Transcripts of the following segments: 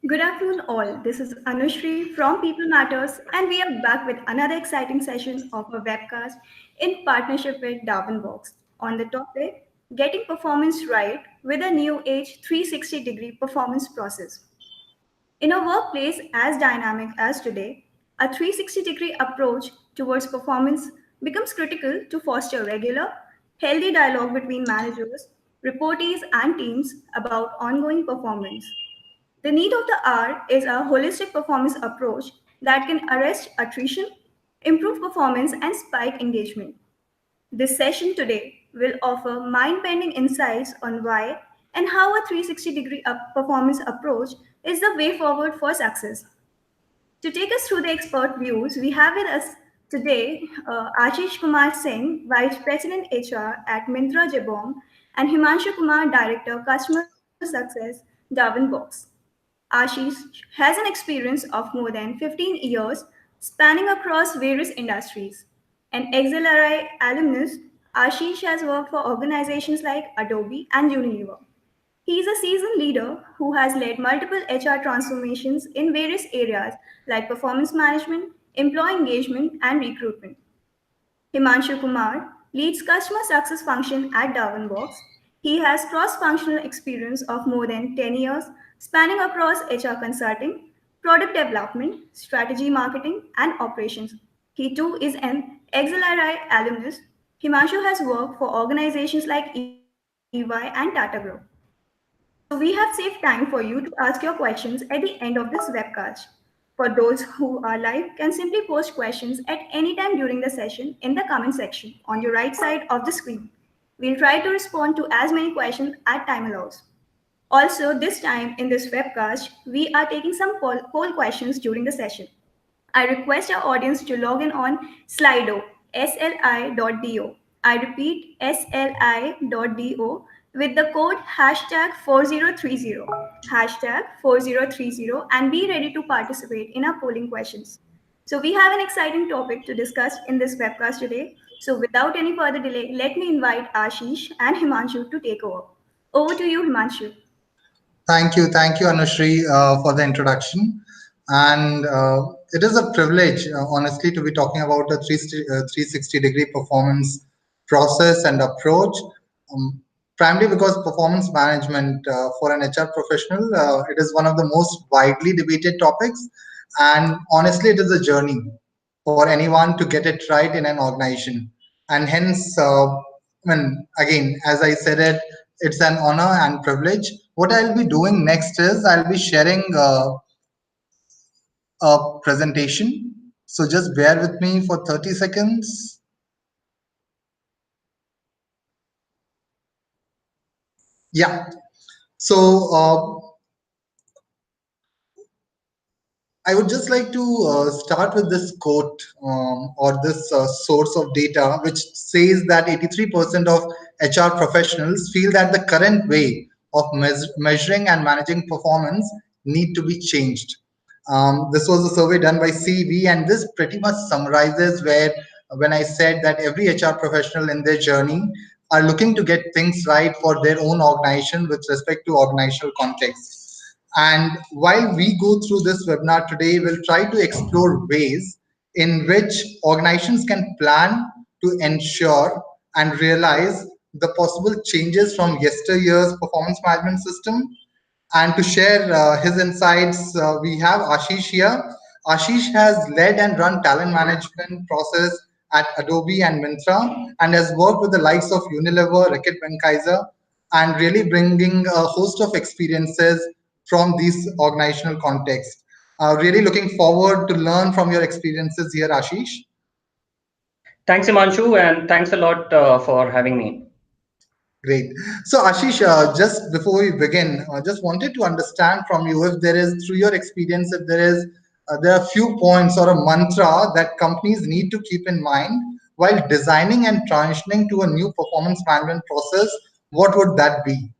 Good afternoon, all. This is Anushri from People Matters, and we are back with another exciting session of a webcast in partnership with Darwinbox on the topic Getting Performance Right with a New Age 360-degree performance process. In a workplace as dynamic as today, a 360-degree approach towards performance becomes critical to foster regular, healthy dialogue between managers, reportees, and teams about ongoing performance. The need of the hour is a holistic performance approach that can arrest attrition, improve performance, and spike engagement. This session today will offer mind bending insights on why and how a 360-degree performance approach is the way forward for success. To take us through the expert views, we have with us today Ashish Kumar Singh, Vice President HR at Myntra Jabong, and Himanshu Kumar, Director, Customer Success, Darwinbox. Ashish has an experience of more than 15 years spanning across various industries. An XLRI alumnus, Ashish has worked for organizations like Adobe and Unilever. He is a seasoned leader who has led multiple HR transformations in various areas like performance management, employee engagement, and recruitment. Himanshu Kumar leads customer success function at Darwinbox. He has cross-functional experience of more than 10 years, spanning across HR consulting, product development, strategy marketing, and operations. He too is an XLRI alumnus. Himanshu has worked for organizations like EY and Tata Group. So we have saved time for you to ask your questions at the end of this webcast. For those who are live, can simply post questions at any time during the session in the comment section on your right side of the screen. We'll try to respond to as many questions as time allows. Also, this time in this webcast, we are taking some poll questions during the session. I request our audience to log in on Slido, sli.do. I repeat, sli.do with the code hashtag 4030, hashtag 4030, and be ready to participate in our polling questions. So, we have an exciting topic to discuss in this webcast today. So, without any further delay, let me invite Ashish and Himanshu to take over. Over to you, Himanshu. Thank you, Anushri, for the introduction. And it is a privilege, honestly, to be talking about a 360-degree performance process and approach. Um, Primarily because performance management for an HR professional, it is one of the most widely debated topics. And honestly, it is a journey for anyone to get it right in an organization. And hence, again, as I said it, it's an honor and privilege. What I'll be doing next is I'll be sharing a presentation. So just bear with me for 30 seconds. Yeah. So I would just like to start with this quote or this source of data, which says that 83% of HR professionals feel that the current way of measuring and managing performance need to be changed. This was a survey done by CV, and this pretty much summarizes where when I said that every HR professional in their journey are looking to get things right for their own organization with respect to organizational context. And while we go through this webinar today, we'll try to explore ways in which organizations can plan to ensure and realize the possible changes from yesteryear's performance management system. And to share his insights, we have Ashish here. Ashish has led and run talent management process at Adobe and Myntra and has worked with the likes of Unilever, Reckitt Benckiser, and really bringing a host of experiences from these organizational contexts. Really looking forward to learn from your experiences here, Ashish. Thanks, Himanshu, and thanks a lot for having me. Great. So, Ashish, just before we begin, I just wanted to understand from you if there is, through your experience, if there are a few points or a mantra that companies need to keep in mind while designing and transitioning to a new performance management process. What would that be?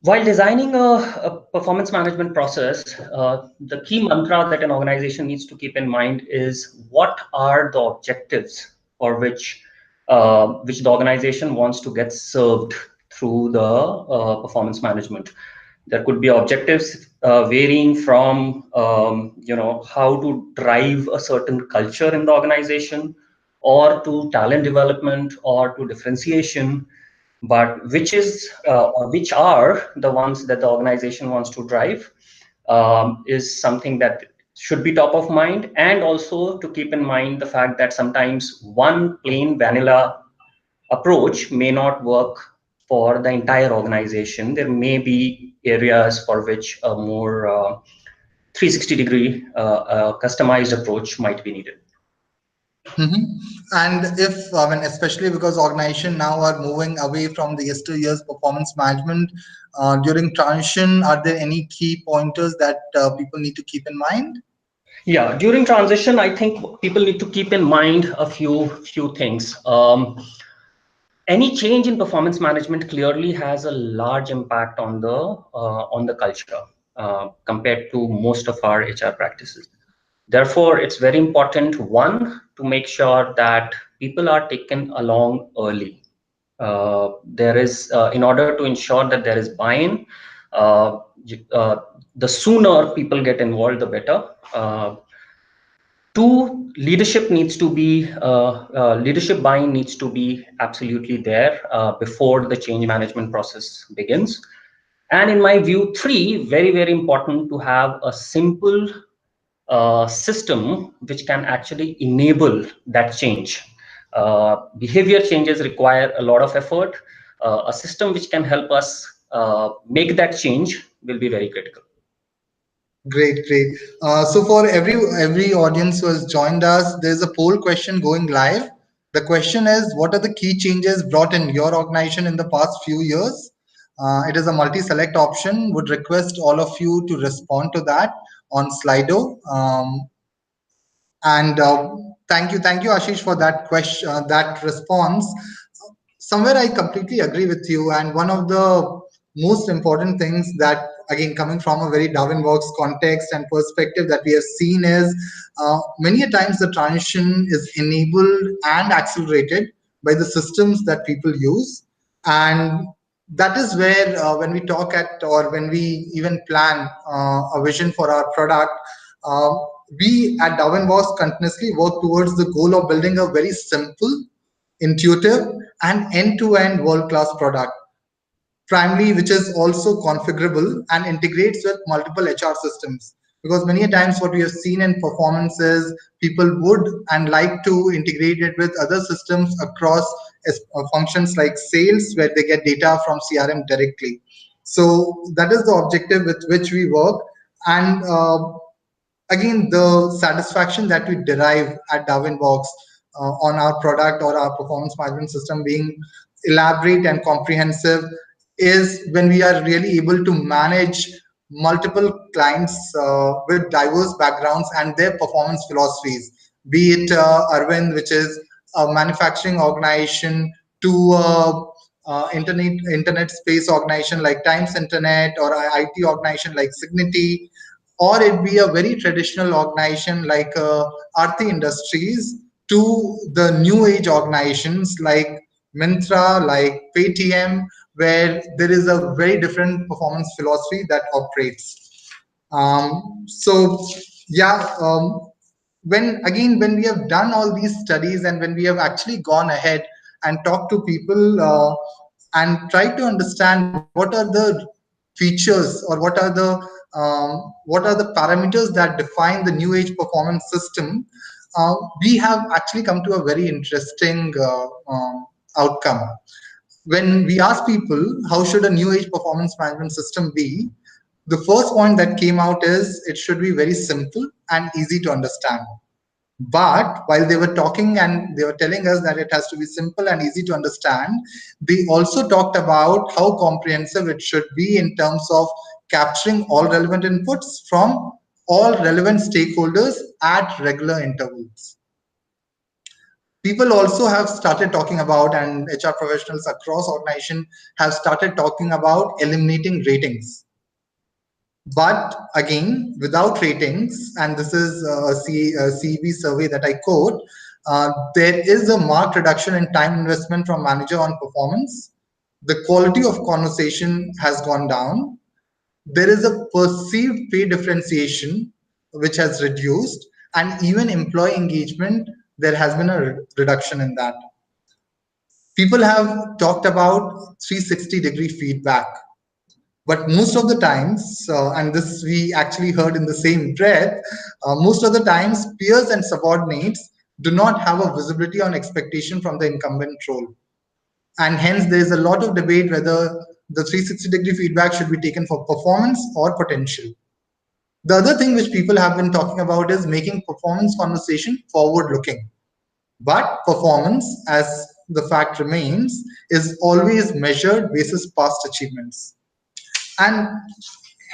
While designing a performance management process, the key mantra that an organization needs to keep in mind is what are the objectives for which the organization wants to get served through the performance management. There could be objectives varying from how to drive a certain culture in the organization, or to talent development, or to differentiation. But which is or which are the ones that the organization wants to drive is something that should be top of mind, and also to keep in mind the fact that sometimes one plain vanilla approach may not work for the entire organization. There may be areas for which a more 360-degree customized approach might be needed. Mhm. And if, I mean, especially because organization now are moving away from the yesteryear's performance management, during transition, are there any key pointers that people need to keep in mind? Yeah, during transition, I think people need to keep in mind a few things. Any change in performance management clearly has a large impact on the culture compared to most of our HR practices. Therefore, it's very important, one, to make sure that people are taken along early. There is, in order to ensure that there is buy-in, uh, the sooner people get involved, the better. Two, leadership buying needs to be absolutely there before the change management process begins. And in my view, three, very, very important to have a simple system which can actually enable that change. Behavior changes require a lot of effort. A system which can help us make that change will be very critical. Great, great. So for every audience who has joined us, there's a poll question going live. The question is, what are the key changes brought in your organization in the past few years? It is a multi-select option. Would request all of you to respond to that on Slido. And thank you, Ashish, for that question, that response. Somewhere I completely agree with you. And one of the most important things that, again, coming from a very Darwinbox context and perspective that we have seen is many a times the transition is enabled and accelerated by the systems that people use. And that is where when we talk at, or when we even plan a vision for our product, uh, we at Darwinbox continuously work towards the goal of building a very simple, intuitive, and end-to-end world-class product, primarily which is also configurable and integrates with multiple HR systems. Because many a times what we have seen in performance is people would and like to integrate it with other systems across functions like sales, where they get data from CRM directly. So that is the objective with which we work. And again, the satisfaction that we derive at Darwinbox on our product or our performance management system being elaborate and comprehensive is when we are really able to manage multiple clients with diverse backgrounds and their performance philosophies, be it Arvind, which is a manufacturing organization, to internet space organization like Times Internet, or a IT organization like Signity, or it be a very traditional organization like Aarti Industries, to the new age organizations like Myntra, like Paytm, where there is a very different performance philosophy that operates. So yeah, when we have done all these studies, and when we have actually gone ahead and talked to people and tried to understand what are the features, or what are the parameters that define the new age performance system, we have actually come to a very interesting outcome. When we ask people how should a new age performance management system be, the first point that came out is it should be very simple and easy to understand. But while they were talking and they were telling us that it has to be simple and easy to understand, they also talked about how comprehensive it should be in terms of capturing all relevant inputs from all relevant stakeholders at regular intervals. People also have started talking about, and HR professionals across organization have started talking about eliminating ratings. But again, without ratings, and this is a CEB survey that I quote, there is a marked reduction in time investment from manager on performance. The quality of conversation has gone down. there is a perceived pay differentiation which has reduced, and even employee engagement, there has been a reduction in that. People have talked about 360-degree feedback, but most of the times, and this we actually heard in the same breath, most of the times peers and subordinates do not have a visibility on expectation from the incumbent role. And hence, there is a lot of debate whether the 360-degree feedback should be taken for performance or potential. The other thing which people have been talking about is making performance conversation forward looking. But performance, as the fact remains, is always measured basis past achievements. And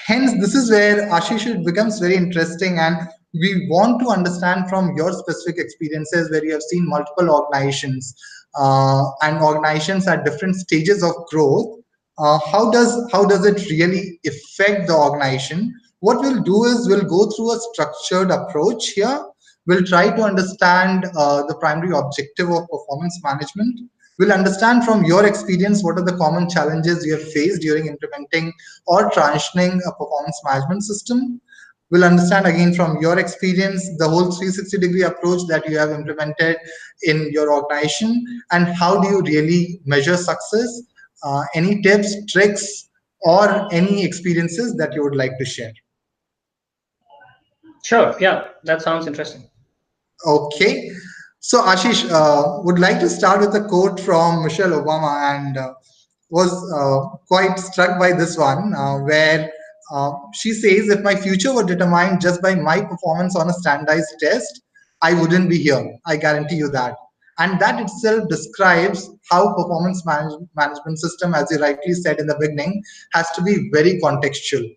hence, this is where Ashish it becomes very interesting, and we want to understand from your specific experiences where you have seen multiple organizations and organizations at different stages of growth. How does it really affect the organization? What we'll do is we'll go through a structured approach here. We'll try to understand the primary objective of performance management. We'll understand from your experience what are the common challenges you have faced during implementing or transitioning a performance management system. We'll understand again from your experience the whole 360-degree approach that you have implemented in your organization, and how do you really measure success. Any tips, tricks, or any experiences that you would like to share? Sure. Yeah, that sounds interesting. Okay. So Ashish would like to start with a quote from Michelle Obama, and was quite struck by this one, where she says, "If my future were determined just by my performance on a standardized test, I wouldn't be here. I guarantee you that." And that itself describes how performance management system, as you rightly said in the beginning, has to be very contextual.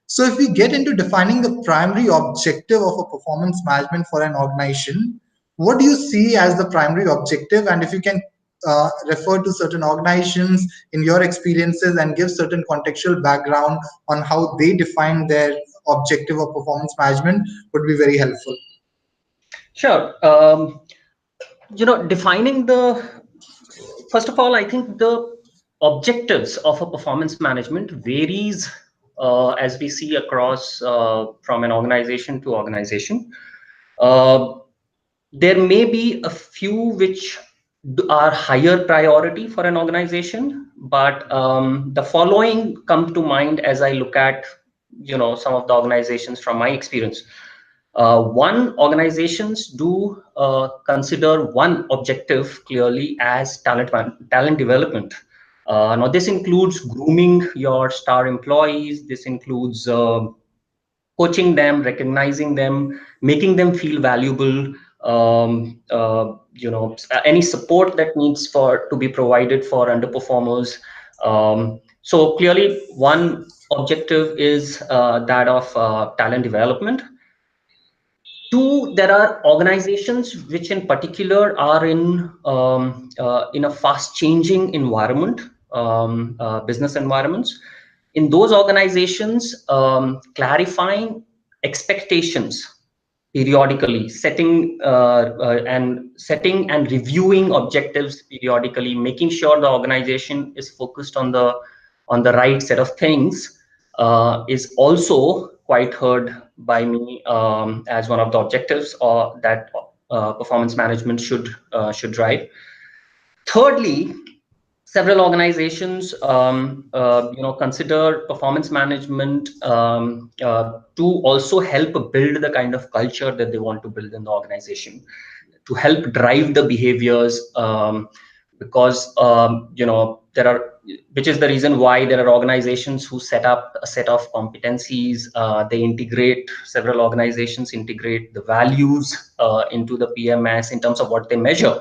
So if we get into defining the primary objective of a performance management for an organization, what do you see as the primary objective? And if you can refer to certain organizations in your experiences and give certain contextual background on how they define their objective of performance management, would be very helpful. Sure. Defining the first of all, I think the objectives of a performance management varies as we see across from an organization to organization. Uh, there may be a few which are higher priority for an organization, but the following come to mind as I look at some of the organizations from my experience. One, organizations do consider one objective clearly as talent development. Now, this includes grooming your star employees. This includes coaching them, recognizing them, making them feel valuable. Any support that needs to be provided for underperformers. So clearly, one objective is that of talent development. Two, there are organizations which in particular are in a fast changing environment, business environments. In those organizations, clarifying expectations periodically, setting and reviewing objectives periodically, making sure the organization is focused on the right set of things, is also quite heard by me as one of the objectives or that performance management should drive. Thirdly, several organizations consider performance management to also help build the kind of culture that they want to build in the organization, to help drive the behaviors, because there are, which is the reason why there are organizations who set up a set of competencies. They integrate, several organizations integrate the values into the PMS in terms of what they measure.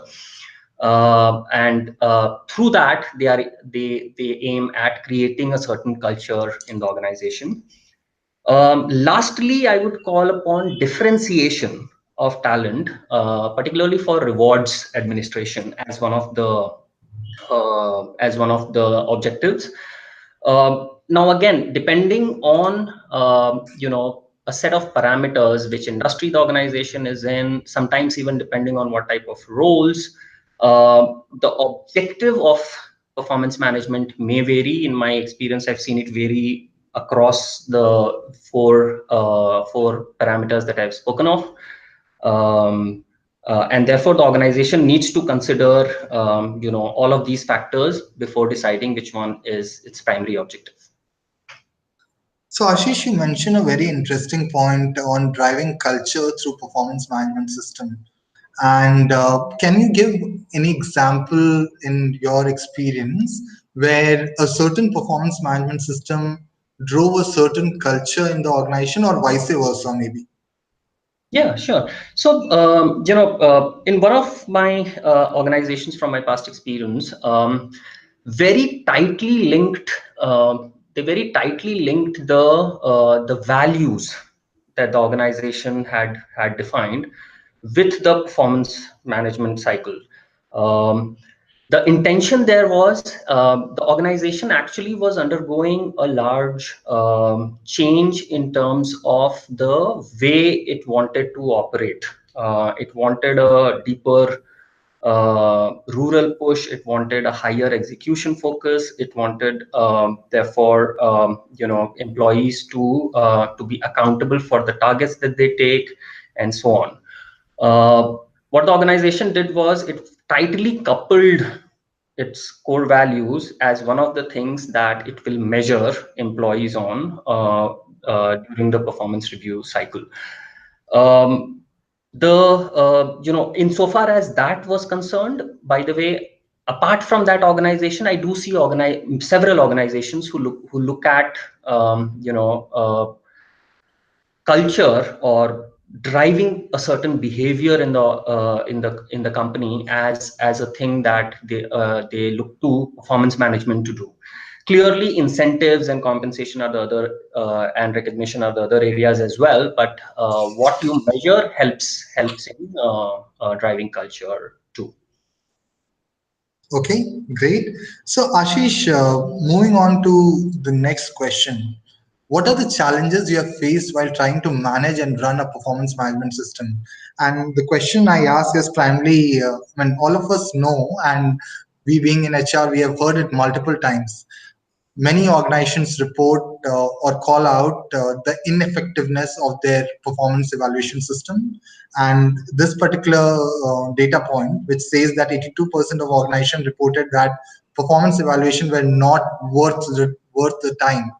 And through that, they aim at creating a certain culture in the organization. Lastly, I would call upon differentiation of talent, particularly for rewards administration, as one of the objectives. Now, again, depending on a set of parameters which industry the organization is in, sometimes even depending on what type of roles, the objective of performance management may vary. In my experience, I've seen it vary across the four parameters that I've spoken of. And therefore, the organization needs to consider all of these factors before deciding which one is its primary objective. So, Ashish, you mentioned a very interesting point on driving culture through performance management system. And can you give any example in your experience where a certain performance management system drove a certain culture in the organization, or vice versa, maybe? Yeah, sure. So, in one of my organizations from my past experience, very tightly linked, they very tightly linked the values that the organization had defined with the performance management cycle. Um, the intention there was the organization actually was undergoing a large change in terms of the way it wanted to operate. It wanted a deeper rural push. It wanted a higher execution focus. It wanted, therefore, employees to be accountable for the targets that they take, and so on. What the organization did was it tightly coupled its core values as one of the things that it will measure employees on during the performance review cycle. Um, insofar as that was concerned, by the way, apart from that organization, I do see several organizations who look at culture or driving a certain behavior in the company as a thing that they look to performance management to do. Clearly, incentives and compensation are the other, and recognition are the other areas as well. But what you measure helps in driving culture too. Okay, great. So, Ashish, moving on to the next question. What are the challenges you have faced while trying to manage and run a performance management system? And the question I ask is primarily when all of us know, and we being in HR, we have heard it multiple times. Many organizations report or call out the ineffectiveness of their performance evaluation system. And this particular data point, which says that 82% of organizations reported that performance evaluation were not worth the time,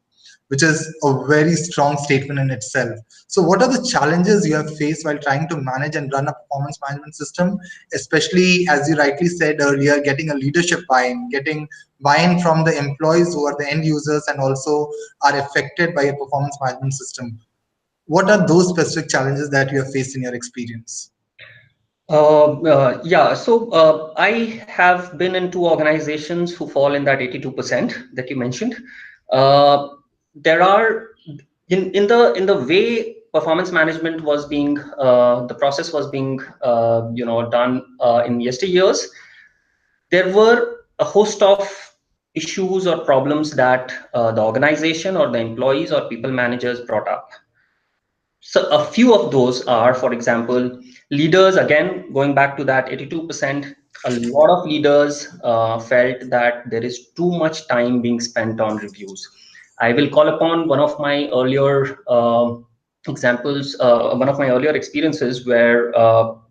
which is a very strong statement in itself. So, what are the challenges you have faced while trying to manage and run a performance management system, especially as you rightly said earlier, getting a leadership buy-in, getting buy-in from the employees who are the end users and also are affected by a performance management system? What are those specific challenges that you have faced in your experience? Yeah, so I have been in two organizations who fall in that 82% that you mentioned. Uh, there are in the way performance management was being the process was being done in yesteryears. There were a host of issues or problems that the organization or the employees or people managers brought up. So a few of those are, for example, leaders, again, going back to that 82%, a lot of leaders felt that there is too much time being spent on reviews. I will call upon one of my earlier examples, one of my earlier experiences where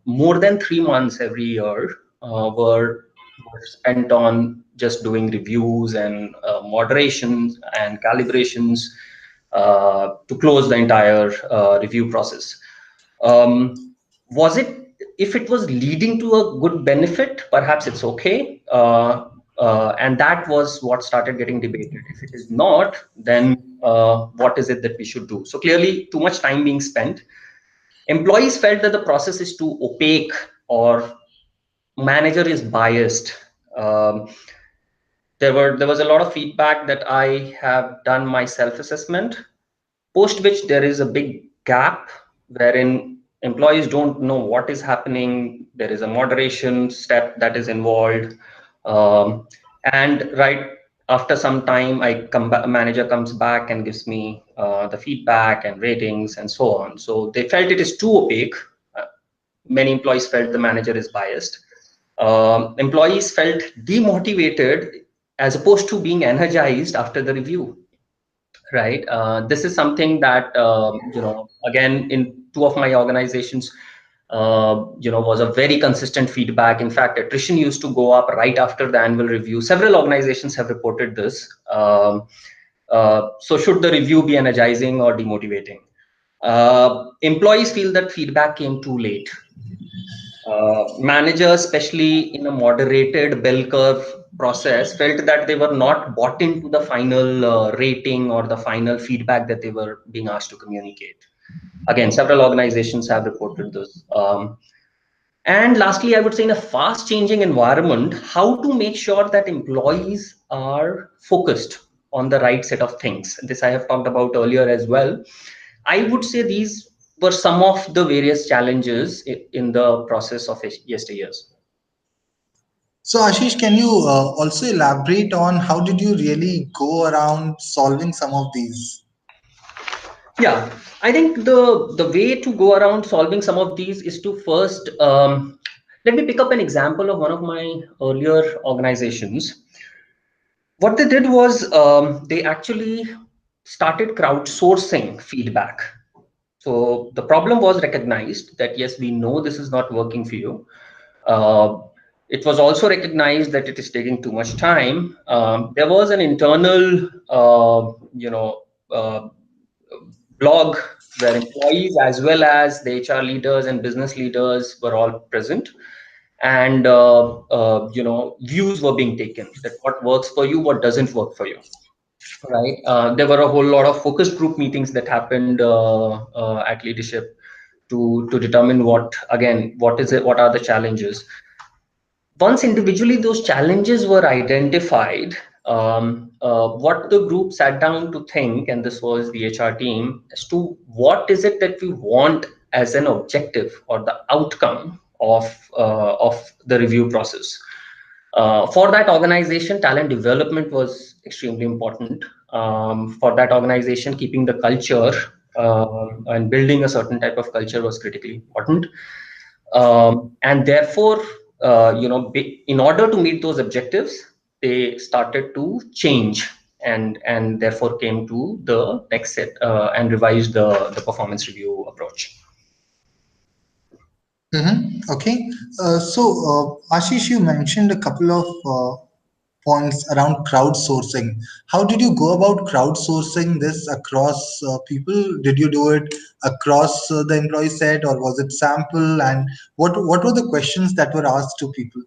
more than 3 months every year were spent on just doing reviews and moderations and calibrations to close the entire review process. Was it, if it was leading to a good benefit, perhaps it's okay. And that was what started getting debated. If it is not, then what is it that we should do? So clearly, too much time being spent. Employees felt that the process is too opaque or manager is biased. Um, there was a lot of feedback that I have done my self-assessment, post which there is a big gap wherein employees don't know what is happening. There is a moderation step that is involved, um, and right after some time, manager comes back and gives me the feedback and ratings and so on. So they felt it is too opaque. Uh, Many employees felt the manager is biased. Employees felt demotivated as opposed to being energized after the review. right? This is something that, again, in two of my organizations, was a very consistent feedback. In fact, attrition used to go up right after the annual review. Several organizations have reported this. So should the review be energizing or demotivating? Employees feel that feedback came too late. Managers, especially in a moderated bell curve process, felt that they were not bought into the final rating or the final feedback that they were being asked to communicate. Again, several organizations have reported this. And lastly, I would say in a fast changing environment, how to make sure that employees are focused on the right set of things. This I have talked about earlier as well. I would say these were some of the various challenges in the process of yesteryears. So, Ashish, can you also elaborate on how did you really go around solving some of these? Yeah, I think the way to go around solving some of these is to first let me pick up an example of one of my earlier organizations. What they did was they actually started crowdsourcing feedback. So the problem was recognized that yes, we know this is not working for you. Uh, it was also recognized that it is taking too much time. There was an internal, uh, blog where employees as well as the HR leaders and business leaders were all present, and views were being taken that what works for you, what doesn't work for you. Right. There were a whole lot of focus group meetings that happened at leadership to determine what is it, what are the challenges. Once individually those challenges were identified, what the group sat down to think, and this was the HR team, as to what is it that we want as an objective or the outcome of the review process. For that organization, talent development was extremely important. For that organization, keeping the culture and building a certain type of culture was critically important. And therefore, in order to meet those objectives, they started to change, and therefore came to the next set and revised the performance review approach. Okay. Ashish, you mentioned a couple of points around crowdsourcing. How did you go about crowdsourcing this across people? Did you do it across the employee set, or was it sample? And what were the questions that were asked to people?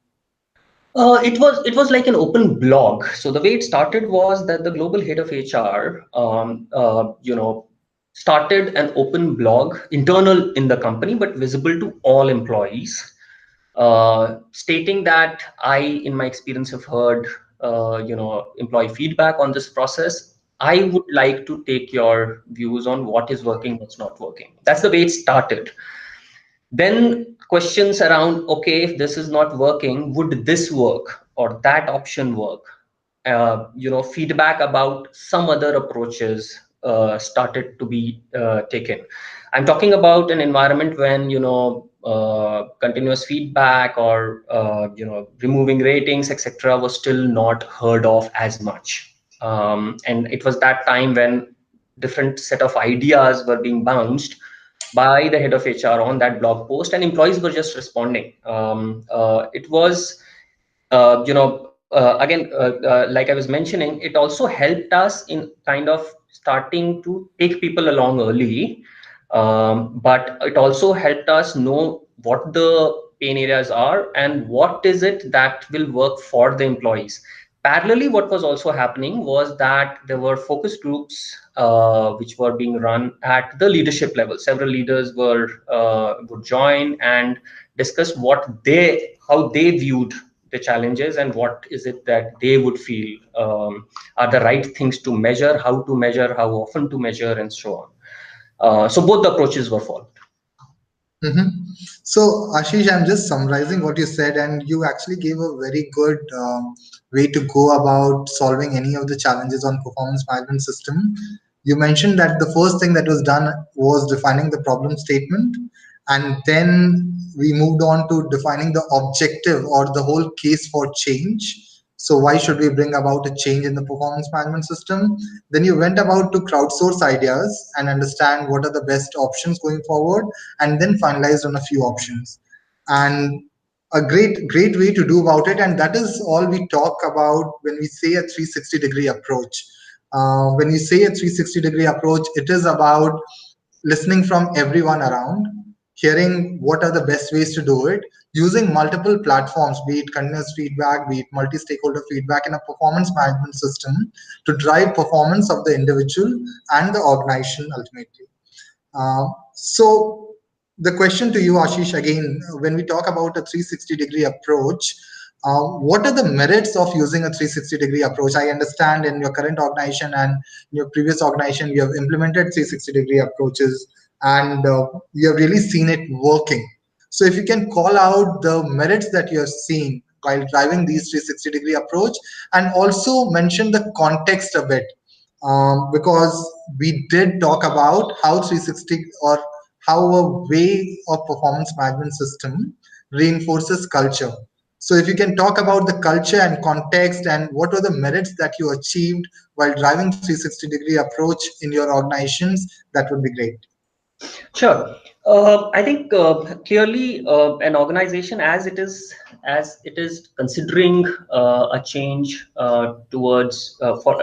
It was like an open blog. So the way it started was that the global head of HR, started an open blog, internal in the company, but visible to all employees, stating that I, in my experience, have heard, employee feedback on this process. I would like to take your views on what is working, what's not working. That's the way it started. Then questions around, okay, if this is not working, would this work or that option work? Feedback about some other approaches started to be taken. I'm talking about an environment when, continuous feedback or, removing ratings, etc., was still not heard of as much. And it was that time when different set of ideas were being bounced by the head of HR on that blog post, and employees were just responding. It was, again, like I was mentioning, it also helped us in kind of starting to take people along early, but it also helped us know what the pain areas are and what is it that will work for the employees. Parallelly, what was also happening was that there were focus groups which were being run at the leadership level. Several leaders would join and discuss how they viewed the challenges and what is it that they would feel are the right things to measure, how often to measure, and so on. So both the approaches were followed. Mhm. So, Ashish, I'm just summarizing what you said, and you actually gave a very good way to go about solving any of the challenges on performance management system. You mentioned that the first thing that was done was defining the problem statement, and then we moved on to defining the objective or the whole case for change. So why should we bring about a change in the performance management system? Then you went about to crowdsource ideas and understand what are the best options going forward, and then finalized on a few options. And a great way to do about it, and that is all we talk about when we say a 360-degree approach. When we say a 360-degree approach, it is about listening from everyone around, hearing what are the best ways to do it, using multiple platforms, be it continuous feedback, be it multi-stakeholder feedback in a performance management system to drive performance of the individual and the organization ultimately. So the question to you, Ashish, again, when we talk about a 360-degree approach, what are the merits of using a 360-degree approach? I understand in your current organization and your previous organization, you have implemented 360-degree approaches, and you have really seen it working. So if you can call out the merits that you have seen while driving these 360-degree approach, and also mention the context a bit, because we did talk about how 360 or how a way of performance management system reinforces culture. So if you can talk about the culture and context and what were the merits that you achieved while driving 360-degree approach in your organizations, that would be great. Sure. I think clearly an organization as it is considering a change towards for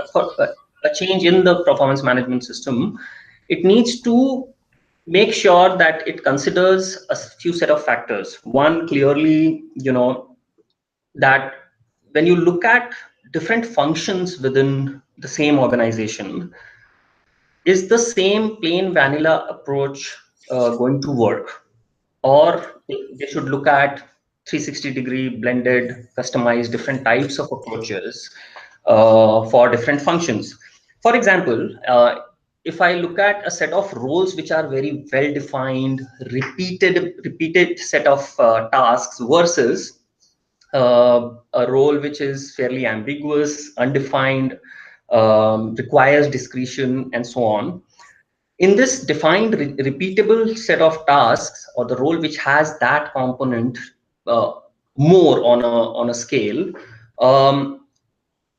a change in the performance management system, it needs to make sure that it considers a few set of factors. One, clearly, that when you look at different functions within the same organization, is the same plain vanilla approach going to work? Or they should look at 360-degree blended, customized, different types of approaches for different functions. For example, if I look at a set of roles which are very well defined, repeated set of tasks versus a role which is fairly ambiguous, undefined, requires discretion, and so on. In this defined, repeatable set of tasks, or the role which has that component uh, more on a scale, um,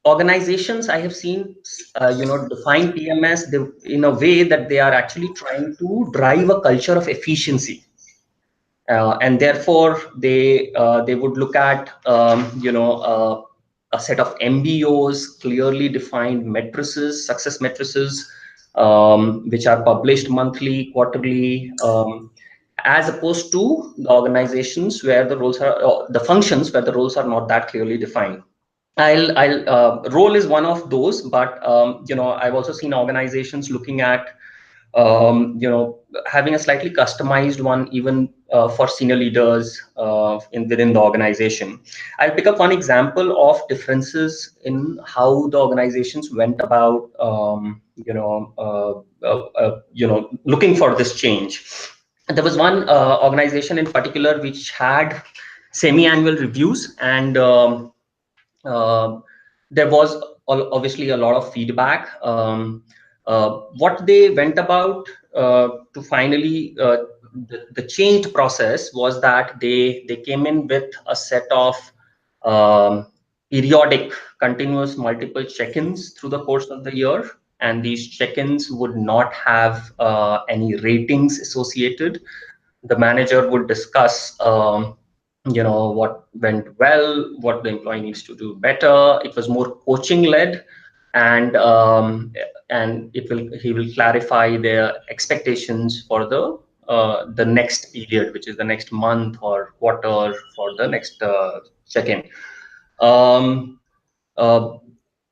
organizations I have seen, define PMS in a way that they are actually trying to drive a culture of efficiency, and therefore they would look at a set of MBOs, clearly defined matrices, success matrices, which are published monthly, quarterly, as opposed to the organizations where the roles are, the functions where the roles are not that clearly defined. I'll role is one of those, but I've also seen organizations looking at having a slightly customized one even for senior leaders within the organization. I'll pick up one example of differences in how the organizations went about, looking for this change. There was one organization in particular which had semi-annual reviews, and uh, there was obviously a lot of feedback. What they went about to finally the changed process was that they came in with a set of periodic, continuous, multiple check-ins through the course of the year, and these check-ins would not have any ratings associated. The manager would discuss what went well, what the employee needs to do better. It was more coaching led, and he will clarify their expectations for the next period, which is the next month or quarter, for the next check-in. um, uh,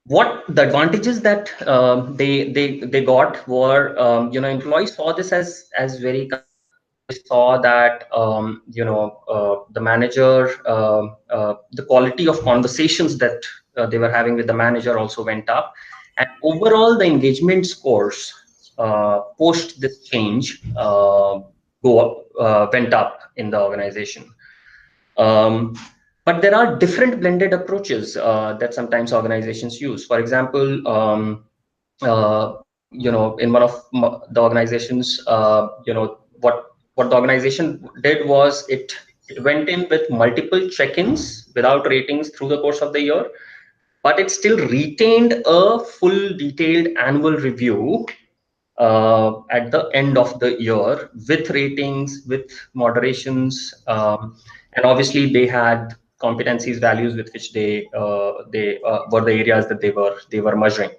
what the advantages that they got were, employees saw this as very constructive. They saw that the manager, the quality of conversations that they were having with the manager also went up, and overall the engagement scores post this change went up in the organization. Um, but there are different blended approaches that sometimes organizations use. For example, in one of the organizations, what the organization did was it went in with multiple check-ins without ratings through the course of the year. but it still retained a full detailed annual review at the end of the year with ratings, with moderations, and obviously they had competencies values with which they were the areas that they were measuring.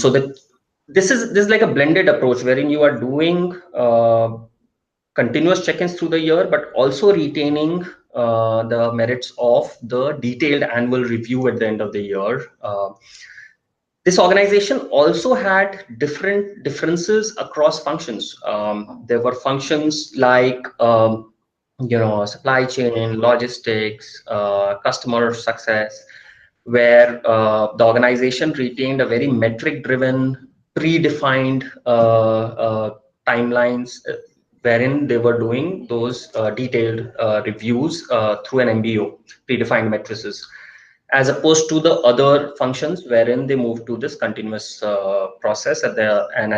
So that this is like a blended approach wherein you are doing continuous check-ins through the year, but also retaining the merits of the detailed annual review at the end of the year. This organization also had different differences across functions. There were functions like supply chain, logistics, customer success, where the organization retained a very metric-driven, predefined timelines, wherein they were doing those detailed reviews through an MBO, predefined matrices, as opposed to the other functions wherein they move to this continuous process at the end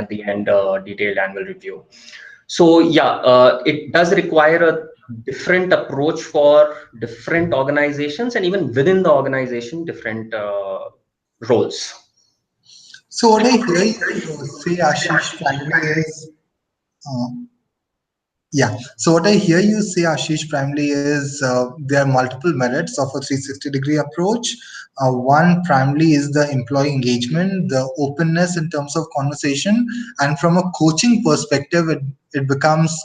detailed annual review. So yeah, it does require a different approach for different organizations, and even within the organization different roles. So what I hear you say, Ashish, primarily is uh, yeah. So what I hear you say, Ashish, primarily is there are multiple merits of a 360-degree approach. One primarily is the employee engagement, the openness in terms of conversation, and from a coaching perspective, it becomes,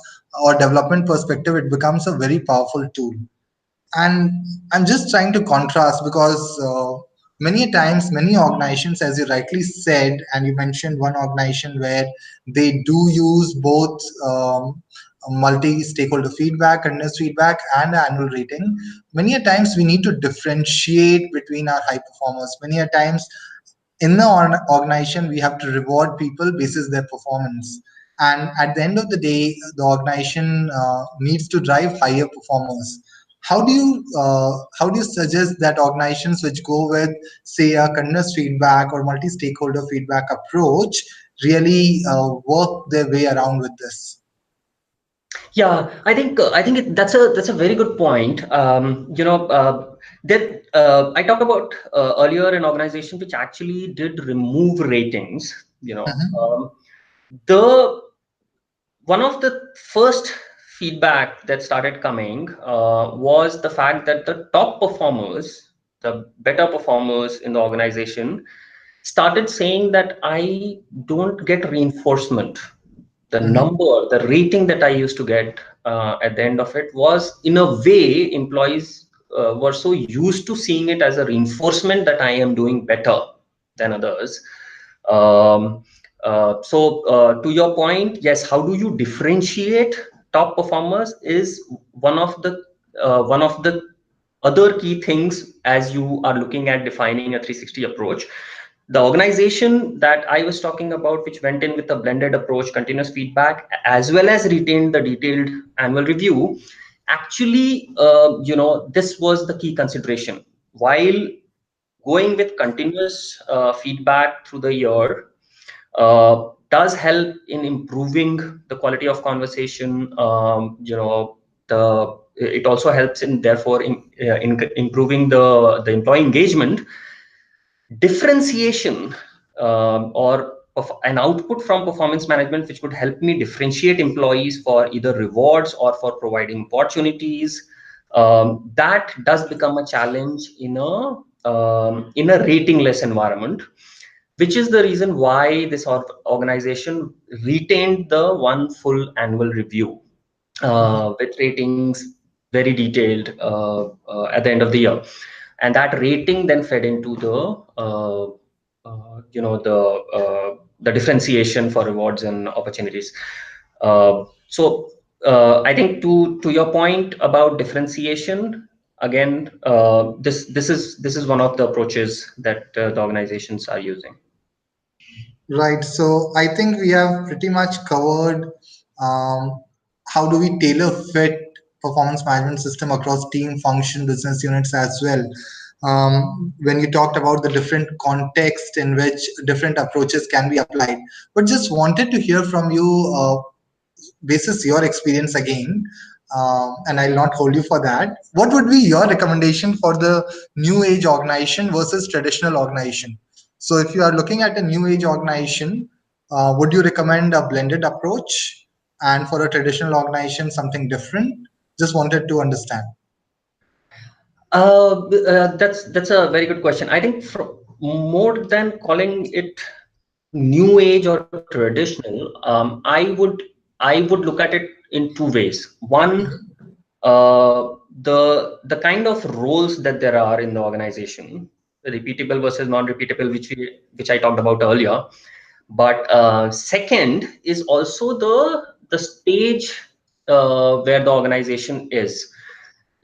or development perspective, it becomes a very powerful tool. And I'm just trying to contrast because many times many organizations, as you rightly said, and you mentioned one organization where they do use both multi-stakeholder feedback, continuous feedback, and annual rating. Many a times we need to differentiate between our high performers. Many a times in the organization we have to reward people basis their performance, and at the end of the day the organization needs to drive higher performers. How do you suggest that organizations which go with, say, a continuous feedback or multi-stakeholder feedback approach really work their way around with this? Yeah, I think that's a very good point. That I talked about earlier an organization which actually did remove ratings. Mhm. The one of the first feedback that started coming was the fact that the top performers, the better performers in the organization, started saying that I don't get reinforcement. The Mhm. number, the rating that I used to get at the end of it was, in a way, employees were so used to seeing it as a reinforcement that I am doing better than others. Um, to your point, yes, how do you differentiate top performers is one of the other key things as you are looking at defining a 360 approach. The organization that I was talking about, which went in with a blended approach, continuous feedback, as well as retained the detailed annual review, actually, this was the key consideration. While going with continuous feedback through the year does help in improving the quality of conversation. It also helps in, therefore, in improving the employee engagement. Differentiation or of an output from performance management which could help me differentiate employees for either rewards or for providing opportunities, that does become a challenge in a ratingless environment, which is the reason why this organization retained the one full annual review with ratings very detailed at the end of the year, and that rating then fed into the differentiation for rewards and opportunities. I think to your point about differentiation, again, this is one of the approaches that the organizations are using. Right. So I think we have pretty much covered um, how do we tailor fit performance management system across team, function, business units as well. When you talked about the different context in which different approaches can be applied, but just wanted to hear from you, basis your experience again. and I'll not hold you for that. What would be your recommendation for the new age organization versus traditional organization? So, if you are looking at a new age organization, would you recommend a blended approach? And for a traditional organization, something different? Just wanted to understand. That's a very good question. I think more than calling it new age or traditional, I would look at it in two ways. One, the kind of roles that there are in the organization, repeatable versus non-repeatable, which I talked about earlier. But second is also the stage where the organization is.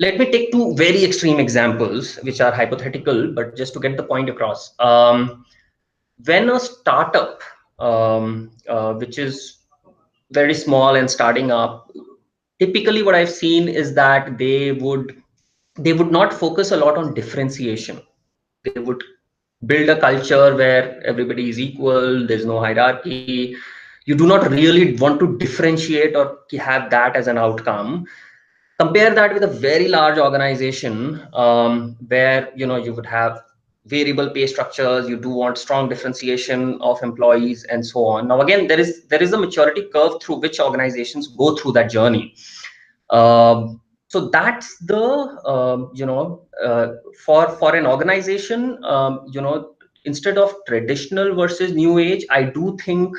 Let me take two very extreme examples, which are hypothetical, but just to get the point across. When a startup, which is very small and starting up, typically what I've seen is that they would not focus a lot on differentiation. They would build a culture where everybody is equal, there's no hierarchy. You do not really want to differentiate or have that as an outcome. Compare that with a very large organization, where you would have variable pay structures. You do want strong differentiation of employees and so on. Now again, there is a maturity curve through which organizations go through that journey. So that's the for an organization, instead of traditional versus new age, I do think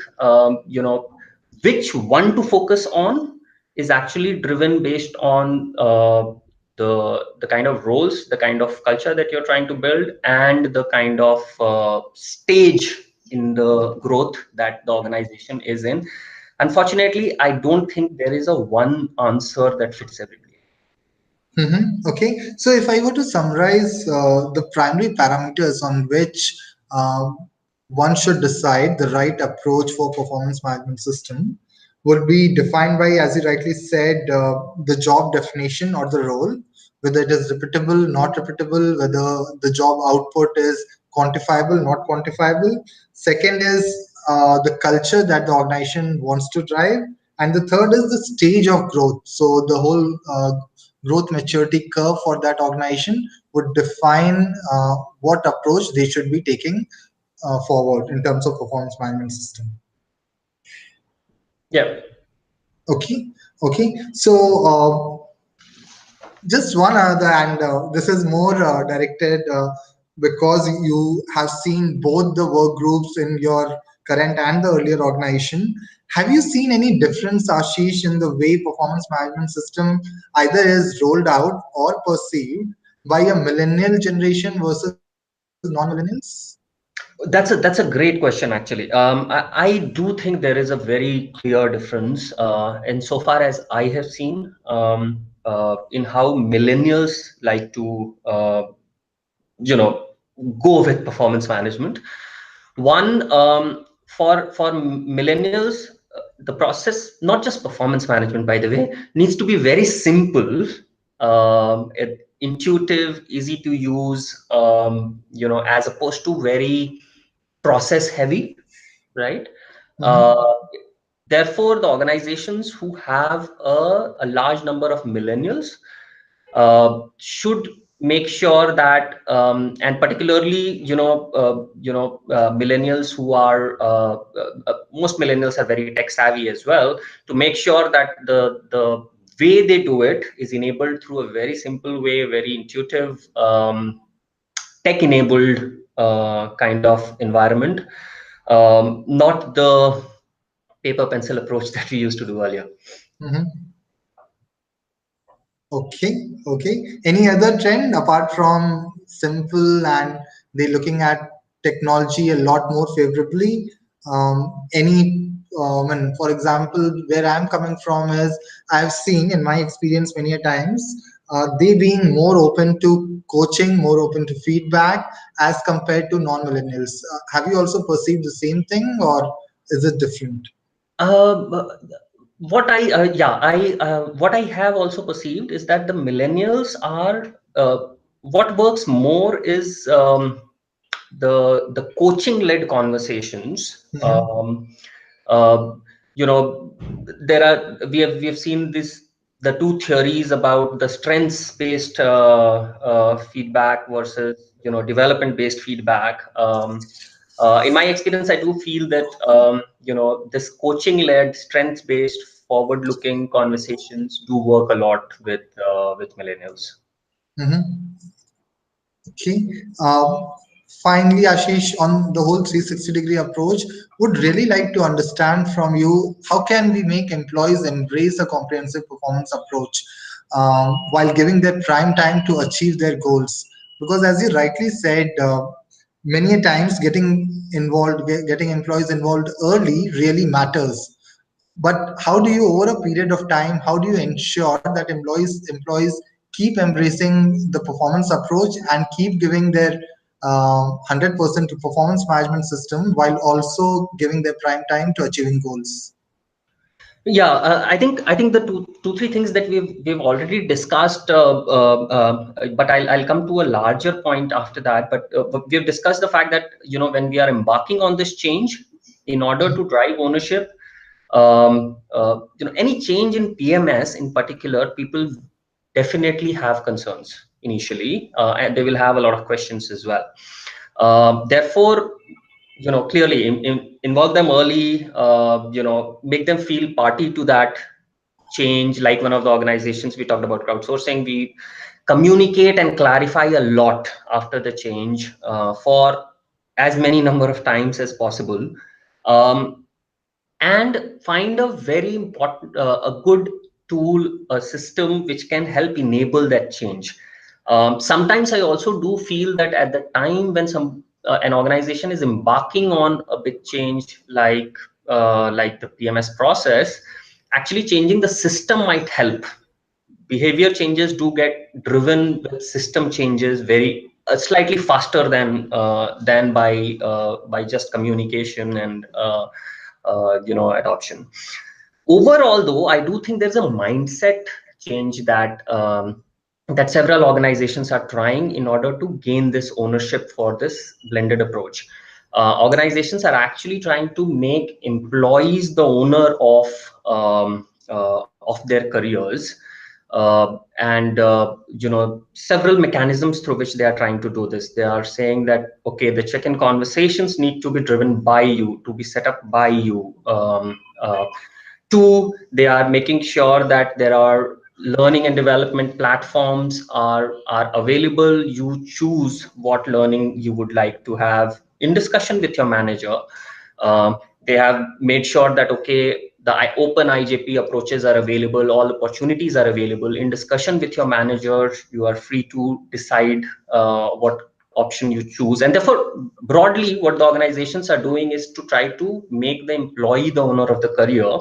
which one to focus on is actually driven based on the kind of roles, the kind of culture that you're trying to build, and the kind of stage in the growth that the organization is in. Unfortunately, I don't think there is a one answer that fits everybody. Okay, so if I were to summarize the primary parameters on which um, one should decide the right approach for performance management system would be defined by, as you rightly said, the job definition or the role, whether it is repeatable, not repeatable, whether the job output is quantifiable, not quantifiable. Second is the culture that the organization wants to drive, and the third is the stage of growth. So the whole growth maturity curve for that organization would define what approach they should be taking forward in terms of performance management system. Yeah. Okay, okay. So just one other, and this is more directed because you have seen both the work groups in your current and the earlier organization. Have you seen any difference, Ashish, in the way performance management system either is rolled out or perceived by a millennial generation versus non-millennials? That's a great question, actually. I do think there is a very clear difference, insofar as I have seen, in how millennials like to you know go with performance management. One, for millennials, the process, not just performance management, by the way, needs to be very simple, intuitive, easy to use, as opposed to very process heavy, right? Mhm. uh, Therefore, the organizations who have a large number of millennials should make sure that, and particularly, millennials who are most millennials are very tech savvy as well, to make sure that the way they do it is enabled through a very simple way, very intuitive, tech enabled kind of environment, not the paper pencil approach that we used to do earlier. Mhm. Okay, okay. Any other trend apart from simple and they looking at technology a lot more favorably? And for example, where I'm coming from is I've seen in my experience many a times they being more open to coaching, more open to feedback as compared to non-millennials. Have you also perceived the same thing, or is it different? Uh, what I have also perceived is that the millennials are, what works more is, the coaching led conversations. Mhm. Uh, there are we have seen this the two theories about the strengths based feedback versus development based feedback. In my experience, I do feel that this coaching led strengths based forward looking conversations do work a lot with millennials. Mhm. Okay. Finally, Ashish, on the whole 360-degree approach, would really like to understand from you how can we make employees embrace a comprehensive performance approach while giving their prime time to achieve their goals? Because as you rightly said, many a times getting employees involved early really matters. But how do you, over a period of time, how do you ensure that employees keep embracing the performance approach and keep giving their 100% to performance management system while also giving their prime time to achieving goals? Yeah, I think the two three things that we've already discussed, but I'll come to a larger point after that. But we've discussed the fact that when we are embarking on this change, in order to drive ownership, any change in PMS in particular, people definitely have concerns initially, and they will have a lot of questions as well. Therefore, clearly involve them early, make them feel party to that change. Like one of the organizations we talked about crowdsourcing, we communicate and clarify a lot after the change, for as many number of times as possible. And find a very important, a good tool, a system which can help enable that change. Sometimes I also do feel that at the time when an organization is embarking on a big change, like the PMS process, actually changing the system might help. Behavior changes do get driven with system changes very slightly faster than by just communication and adoption. Overall, though, I do think there's a mindset change that several organizations are trying in order to gain this ownership for this blended approach. Organizations are actually trying to make employees the owner of their careers, and several mechanisms through which they are trying to do this. They are saying that, okay, the check-in conversations need to be driven by you, to be set up by you. Two, they are making sure that there are learning and development platforms are available. You choose what learning you would like to have in discussion with your manager. They have made sure that, okay, the open IJP approaches are available, all opportunities are available. In discussion with your manager, you are free to decide what option you choose. And therefore, broadly, what the organizations are doing is to try to make the employee the owner of the career.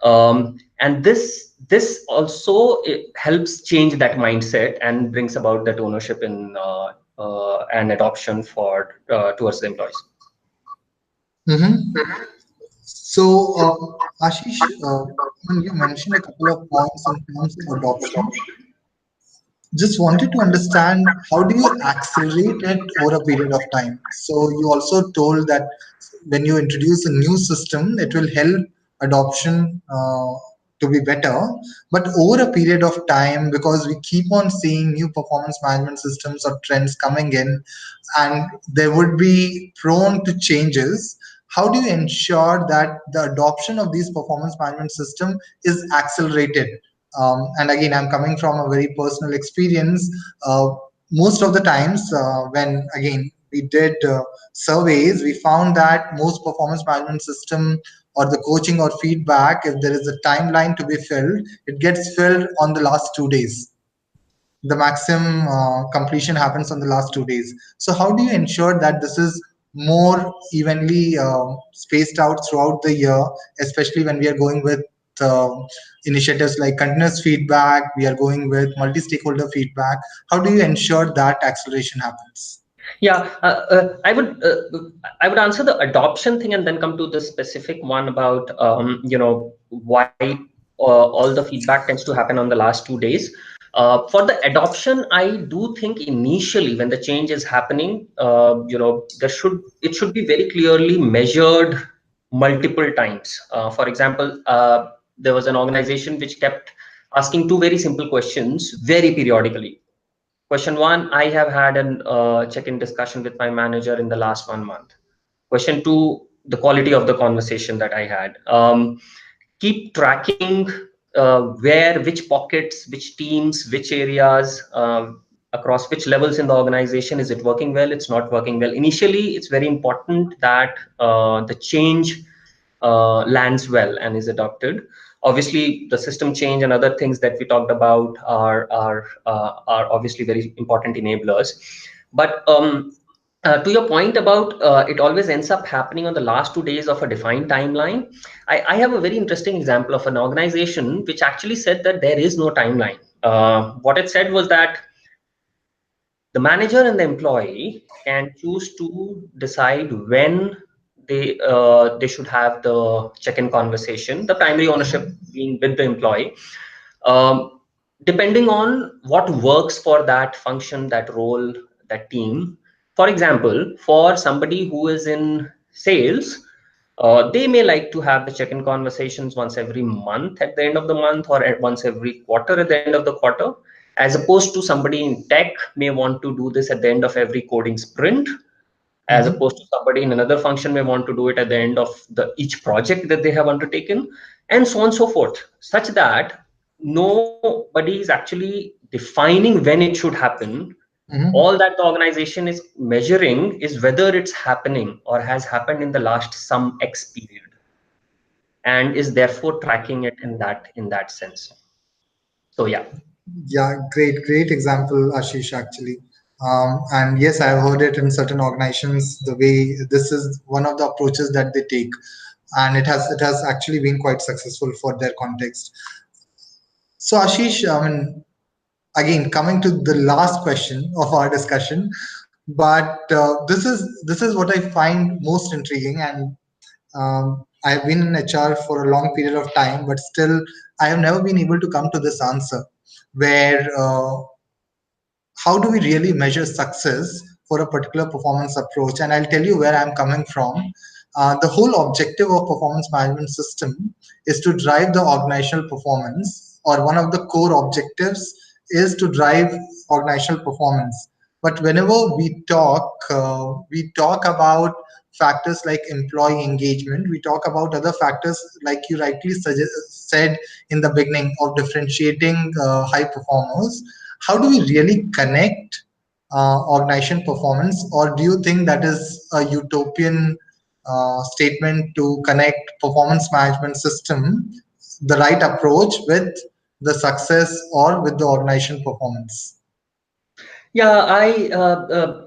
And this also helps change that mindset and brings about that ownership and adoption for towards the employees. Mhm. So, Ashish, when you mentioned a couple of points in terms of adoption, just wanted to understand how do you accelerate it over a period of time. So you also told that when you introduce a new system, it will help adoption to be better. But over a period of time, because we keep on seeing new performance management systems or trends coming in, and they would be prone to changes, how do you ensure that the adoption of these performance management system is accelerated? And again, I'm coming from a very personal experience. Most of the times, when again we did surveys, we found that most performance management system or the coaching or feedback, if there is a timeline to be filled, it gets filled on the last 2 days. The maximum completion happens on the last 2 days. So how do you ensure that this is more evenly spaced out throughout the year, especially when we are going with uh, initiatives like continuous feedback, we are going with multi-stakeholder feedback? How do you ensure that acceleration happens? Yeah, I would answer the adoption thing and then come to the specific one about why all the feedback tends to happen on the last 2 days. For the adoption, I do think initially when the change is happening, it should be very clearly measured multiple times. For example, there was an organization which kept asking two very simple questions very periodically. Question one, I have had an check-in discussion with my manager in the last 1 month. Question two, the quality of the conversation that I had. Keep tracking which pockets, which teams, which areas, across which levels in the organization is it working well, it's not working well. Initially, it's very important that the change lands well and is adopted. Obviously, the system change and other things that we talked about are obviously very important enablers. But to your point about it always ends up happening on the last 2 days of a defined timeline. I have a very interesting example of an organization which actually said that there is no timeline. What it said was that the manager and the employee can choose to decide when they should have the check-in conversation, the primary ownership being with the employee, um, depending on what works for that function, that role, that team. For example, for somebody who is in sales, they may like to have the check-in conversations once every month at the end of the month, or once every quarter at the end of the quarter, as opposed to somebody in tech may want to do this at the end of every coding sprint, as Mm-hmm. opposed to somebody in another function may want to do it at the end of each project that they have undertaken, and so on and so forth, such that nobody is actually defining when it should happen. Mm-hmm. All that the organization is measuring is whether it's happening or has happened in the last some X period, and is therefore tracking it in that sense. So yeah. Yeah, great example, Ashish, actually. And yes, I've heard it in certain organizations, the way this is one of the approaches that they take. And it has actually been quite successful for their context. So Ashish, I mean, again, coming to the last question of our discussion, but this is what I find most intriguing, and I've been in HR for a long period of time, but still I have never been able to come to this answer where how do we really measure success for a particular performance approach? And I'll tell you where I'm coming from. The whole objective of performance management system is to drive the organizational performance, or one of the core objectives is to drive organizational performance. But whenever we talk about factors like employee engagement, we talk about other factors like you rightly said in the beginning of differentiating high performers. How do we really connect organization performance, or do you think that is a utopian statement to connect performance management system, the right approach, with the success or with the organization performance? Yeah, I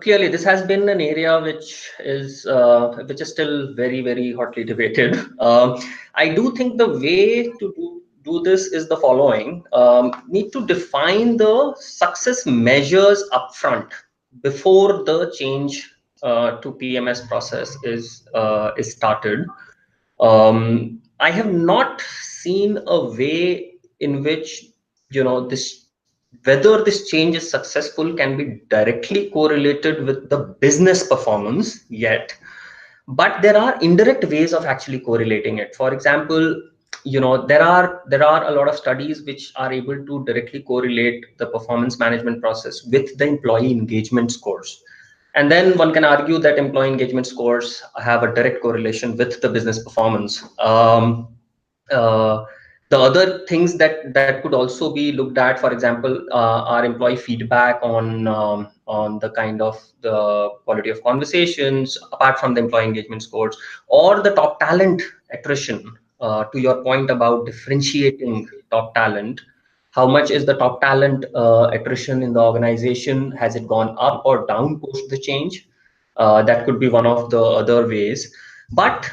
clearly this has been an area which is still very very hotly debated. I do think the way to do this is the following: need to define the success measures upfront before the change to PMS process is started. I have not seen a way in which this whether this change is successful can be directly correlated with the business performance yet, but there are indirect ways of actually correlating it. For example, there are a lot of studies which are able to directly correlate the performance management process with the employee engagement scores. And then one can argue that employee engagement scores have a direct correlation with the business performance. Uh, the other things that could also be looked at, for example, are employee feedback on the kind of the quality of conversations, apart from the employee engagement scores, or the top talent attrition. To your point about differentiating top talent, how much is the top talent attrition in the organization? Has it gone up or down post the change? That could be one of the other ways. But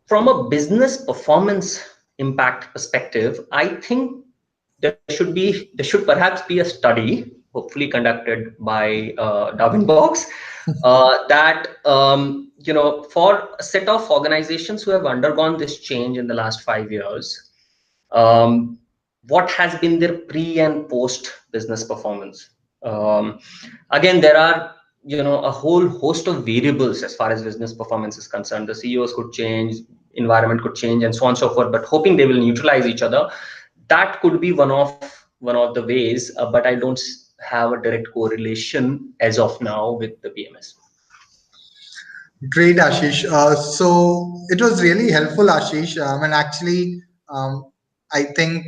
from a business performance impact perspective, I think there should perhaps be a study, hopefully conducted by Darwinbox, that for a set of organizations who have undergone this change in the last 5 years, um, what has been their pre and post business performance. Um, Again, there are a whole host of variables as far as business performance is concerned. The CEOs could change, environment could change, and so on and so forth. But hoping they will neutralize each other, that could be one of the ways, but I don't have a direct correlation as of now with the PMS. Great, Ashish. So it was really helpful, Ashish. And actually, I think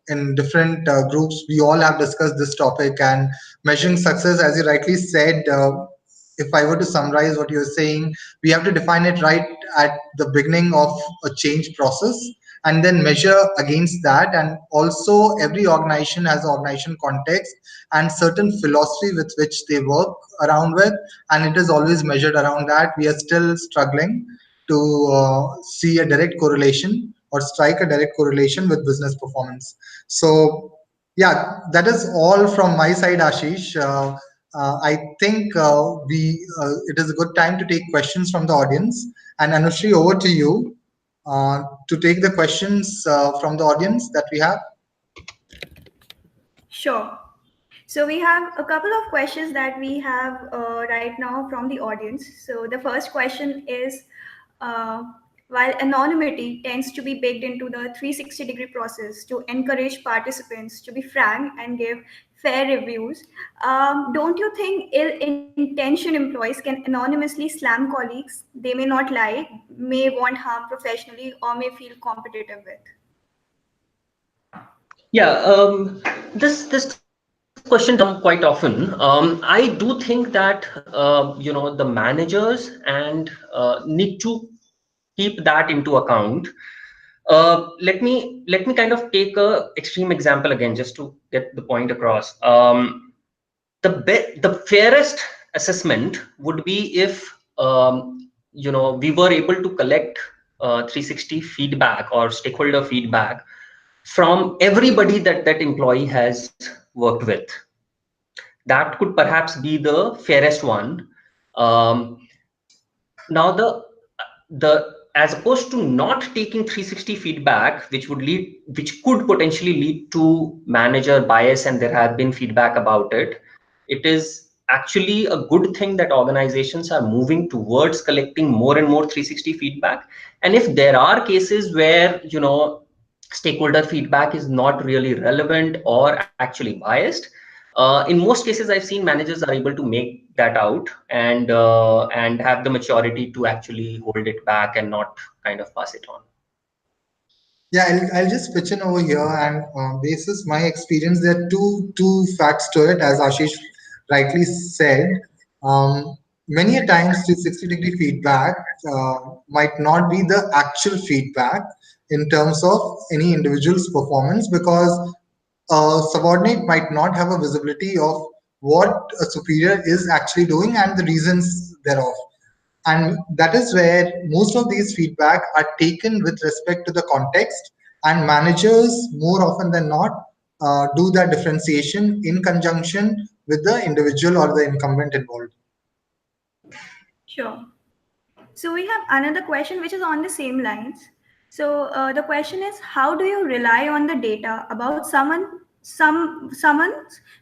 in different groups, we all have discussed this topic and measuring success, as you rightly said. If I were to summarize what you're saying, we have to define it right at the beginning of a change process and then measure against that. And also, every organization has an organization context and certain philosophy with which they work around with, and it is always measured around that. We are still struggling to see a direct correlation or strike a direct correlation with business performance. So, yeah, that is all from my side, Ashish. I think we it is a good time to take questions from the audience. And Anushri, over to you to take the questions from the audience that we have. Sure. So we have a couple of questions that we have right now from the audience. So the first question is, uh, while anonymity tends to be baked into the 360-degree process to encourage participants to be frank and give fair reviews, don't you think ill-intentioned employees can anonymously slam colleagues they may not like, may want harm professionally, or may feel competitive with? Yeah, this question does come quite often. I do think that the managers and need to keep that into account. Let me kind of take a extreme example again, just to get the point across. The fairest assessment would be if we were able to collect 360 feedback or stakeholder feedback from everybody that employee has worked with. That could perhaps be the fairest one. Um, Now the as opposed to not taking 360 feedback, which could potentially lead to manager bias, and there have been feedback about it. It is actually a good thing that organizations are moving towards collecting more and more 360 feedback. And if there are cases where stakeholder feedback is not really relevant or actually biased, in most cases I've seen managers are able to make that out and have the maturity to actually hold it back and not kind of pass it on. Yeah, I'll just pitch in over here, and basis my experience, there are two facts to it, as Ashish rightly said. Many a times, 360-degree feedback might not be the actual feedback in terms of any individual's performance, because a subordinate might not have a visibility of what a superior is actually doing and the reasons thereof. And that is where most of these feedback are taken with respect to the context, and managers more often than not do that differentiation in conjunction with the individual or the incumbent involved. Sure. So we have another question which is on the same lines. So the question is, how do you rely on the data about someone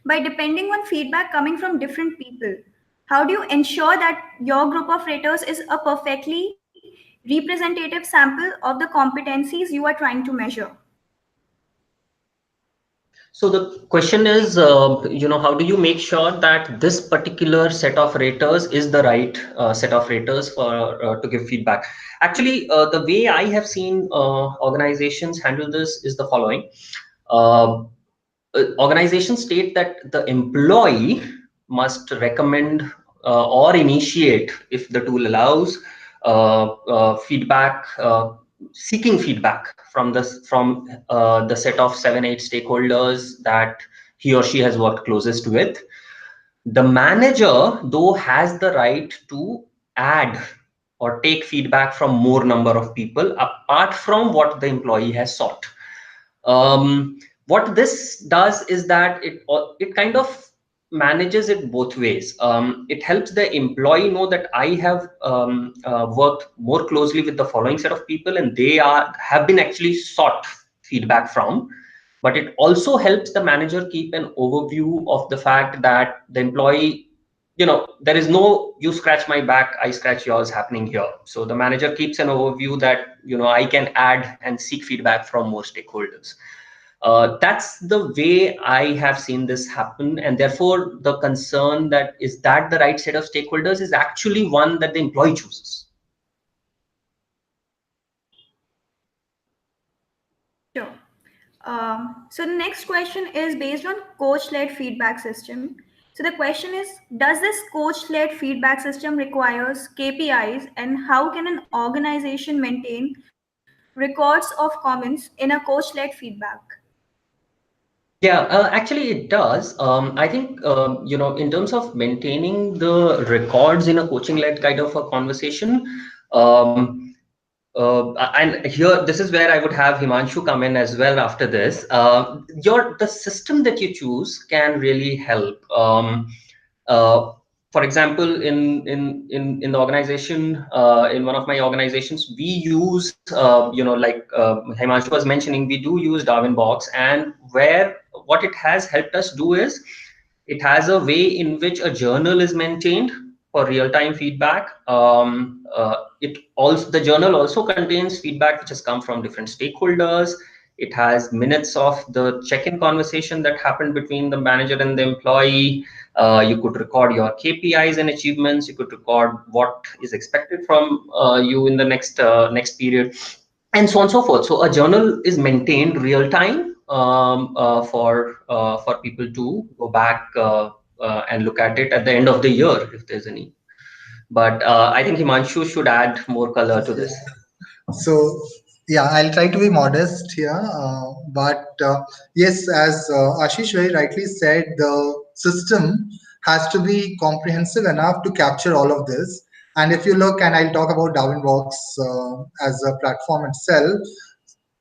by depending on feedback coming from different people? How do you ensure that your group of raters is a perfectly representative sample of the competencies you are trying to measure? So the question is, how do you make sure that this particular set of raters is the right set of raters for to give feedback? Actually, the way I have seen organizations handle this is the following. Uh, Organizations state that the employee must recommend or initiate, if the tool allows, feedback, seeking feedback from the set of 7-8 stakeholders that he or she has worked closest with. The manager, though, has the right to add or take feedback from more number of people apart from what the employee has sought. What this does is that it kind of manages it both ways. It helps the employee know that I have worked more closely with the following set of people, and they have been actually sought feedback from. But it also helps the manager keep an overview of the fact that the employee, there is no you scratch my back, I scratch yours happening here. So the manager keeps an overview that I can add and seek feedback from more stakeholders. That's the way I have seen this happen, and therefore the concern that is that the right set of stakeholders is actually one that the employee chooses. Sure. So the next question is based on coach-led feedback system. So the question is, does this coach-led feedback system requires KPIs, and how can an organization maintain records of comments in a coach-led feedback? Yeah, actually it does. I think, in terms of maintaining the records in a coaching-led kind of a conversation, um, and here, this is where I would have Himanshu come in as well after this. The system that you choose can really help. Uh, for example, in the organization, in one of my organizations, we use, like Himanshu was mentioning, we do use Darwinbox, and where what it has helped us do is it has a way in which a journal is maintained for real-time feedback. It also the journal also contains feedback which has come from different stakeholders. It has minutes of the check-in conversation that happened between the manager and the employee. You could record your KPIs and achievements. You could record what is expected from you in the next period, and so on and so forth. So a journal is maintained real time for people to go back and look at it at the end of the year if there's any. But I think Himanshu should add more color to this. So, yeah, I'll try to be modest here. But yes, as Ashish very rightly said, the system has to be comprehensive enough to capture all of this. And if you look, and I'll talk about Darwinbox as a platform itself,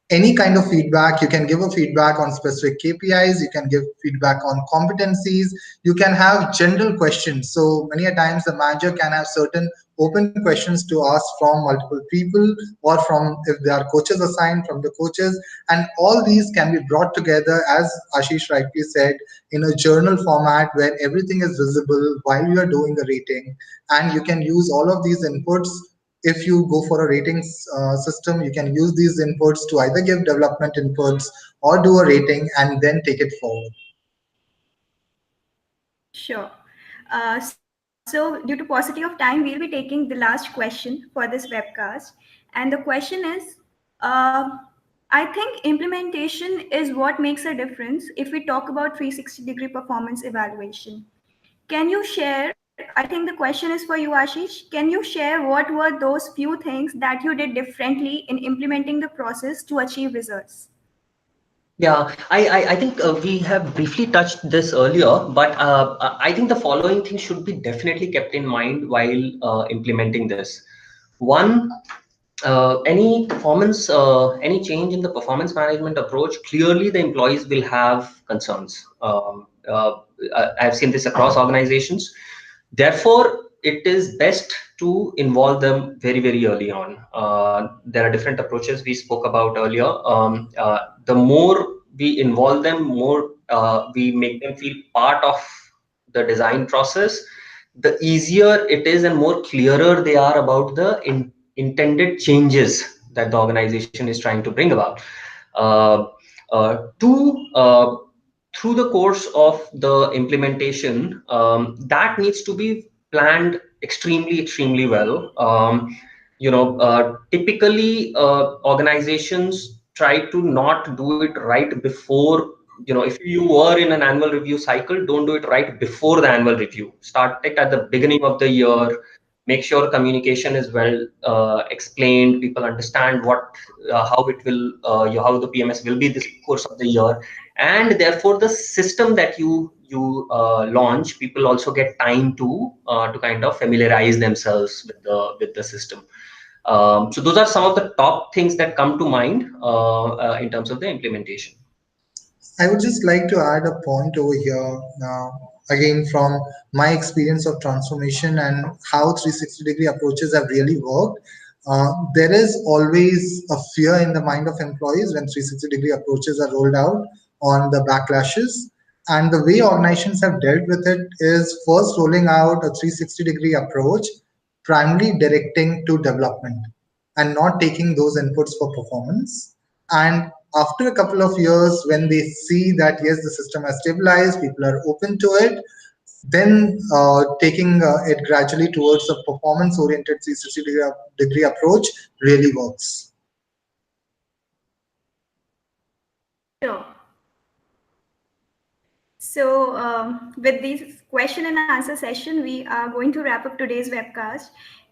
any kind of feedback. You can give a feedback on specific KPIs, you can give feedback on competencies, you can have general questions. So many a times the manager can have certain open questions to ask from multiple people, or from, if there are coaches assigned, from the coaches. And all these can be brought together, as Ashish rightly said, in a journal format where everything is visible while you are doing a rating. And you can use all of these inputs. If you go for a ratings system, you can use these inputs to either give development inputs or do a rating and then take it forward. Sure. So, due to paucity of time, we'll be taking the last question for this webcast. And the question is, uh, I think implementation is what makes a difference if we talk about 360-degree performance evaluation. Can you share? I think the question is for you, Ashish. Can you share what were those few things that you did differently in implementing the process to achieve results? Yeah, I think we have briefly touched this earlier, but I think the following things should be definitely kept in mind while implementing this. One, any change in the performance management approach, clearly the employees will have concerns. I've seen this across organizations. Therefore, it is best to involve them very, very early on. There are different approaches we spoke about earlier. The more we involve them, more we make them feel part of the design process, the easier it is and more clearer they are about the intended changes that the organization is trying to bring about. Uh, Two, through the course of the implementation, that needs to be planned extremely, extremely well. Typically, organizations try to not do it right before. If you were in an annual review cycle, don't do it right before the annual review. Start it at the beginning of the year. Make sure communication is well explained. People understand how it will, how the PMS will be this course of the year, and therefore the system that you launch, people also get time to kind of familiarize themselves with the system. So those are some of the top things that come to mind in terms of the implementation. I would just like to add a point over here, again from my experience of transformation and how 360-degree approaches have really worked. There is always a fear in the mind of employees when 360-degree approaches are rolled out on the backlashes. And the way organizations have dealt with it is first rolling out a 360-degree approach, primarily directing to development and not taking those inputs for performance. And after a couple of years, when they see that yes, the system has stabilized, people are open to it, then taking it gradually towards a performance-oriented 360-degree approach really works. Sure. So, with this question and answer session, we are going to wrap up today's webcast.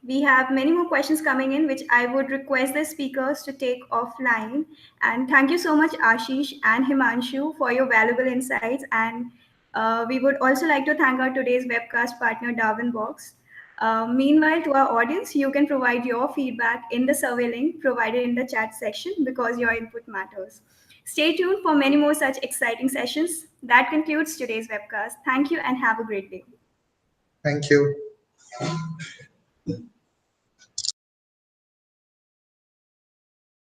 We have many more questions coming in, which I would request the speakers to take offline. And thank you so much, Ashish and Himanshu, for your valuable insights. And we would also like to thank our today's webcast partner, Darwinbox. Meanwhile, to our audience, you can provide your feedback in the survey link provided in the chat section because your input matters. Stay tuned for many more such exciting sessions. That concludes today's webcast. Thank you and have a great day. Thank you.